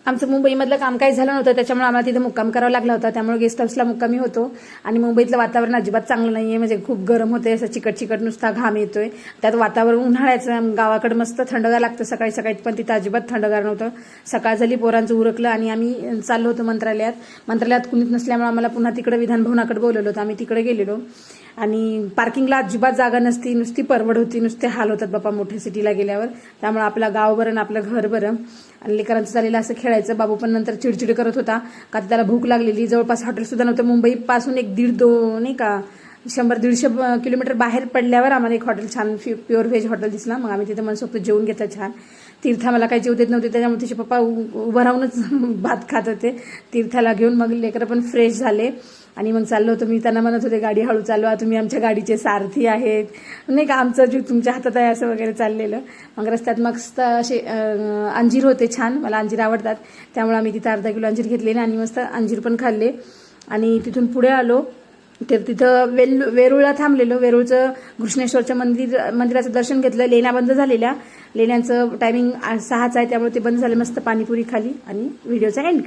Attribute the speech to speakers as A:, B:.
A: आमचं मुंबईमधलं काम काही झालं नव्हतं, त्याच्यामुळे आम्हाला तिथे मुक्काम करावा लागला होता. त्यामुळे गेस्ट हाऊसला मुक्कामी होतो. आणि मुंबईतलं वातावरण अजिबात चांगलं नाहीये, म्हणजे खूप गरम होते, असं चिकट चिकट नुसता घाम येतोय. त्यात वातावरण उन्हाळ्याचं, गावाकडे मस्त थंडगार लागतं सकाळी सकाळी, पण तिथं अजिबात थंडगार नव्हतं. सकाळ झाली, पोरांचं उरकलं आणि आम्ही चाललो होतो मंत्रालयात कुणीच नसल्यामुळे आम्हाला पुन्हा तिकडे विधान भवनाकडे बोलवलं होतं. आम्ही तिकडे गेलेलो आणि पार्किंगला अजिबात जागा नसती, नुसती परवड होती, नुसते हाल होतात बापा मोठ्या सिटीला गेल्यावर. त्यामुळे आपलं गाव बरं ना आपलं घर बरं. आणि लेकरांचं झालेलं असं खेळायचं. बाबू पण नंतर चिडचिड करत होता का त्याला भूक लागलेली. जवळपास हॉटेल सुद्धा नव्हतं. मुंबईपासून 1-1.5-2 नाही का 100-150 किलोमीटर बाहेर पडल्यावर आम्हाला एक हॉटेल छान प्युअर व्हेज हॉटेल दिसला. मग आम्ही तिथे मनसोक्त जेवून घेतलं छान. तीर्था मला काही जेव देत नव्हते, त्याच्यामुळे तिचे पप्पा उभं राहूनच भात खात होते. तीर्थाला घेऊन मग लेकरं पण फ्रेश झाले आणि मग चाललो होतो. मी त्यांना म्हणत होते गाडी हळू चालवा, तुम्ही आमच्या गाडीचे सारथी आहेत नाही का, आमचा जीव तुमच्या हातात आहे असं वगैरे चाललेलं. मग रस्त्यात मस्त असे अंजीर होते छान, मला अंजीर आवडतात, त्यामुळे आम्ही तिथं अर्धा किलो अंजीर घेतले आणि मस्त अंजीर पण खाल्ले. आणि तिथून पुढे आलो तर तिथं वेरूळला थांबलेलो. वेरूळचं घृष्णेश्वरच्या मंदिराचं दर्शन घेतलं. लेण्या बंद झालेल्या, लेण्यांचं टायमिंग 6च आहे, त्यामुळे ते बंद झाले. मस्त पाणीपुरी खाली आणि व्हिडिओचा एंड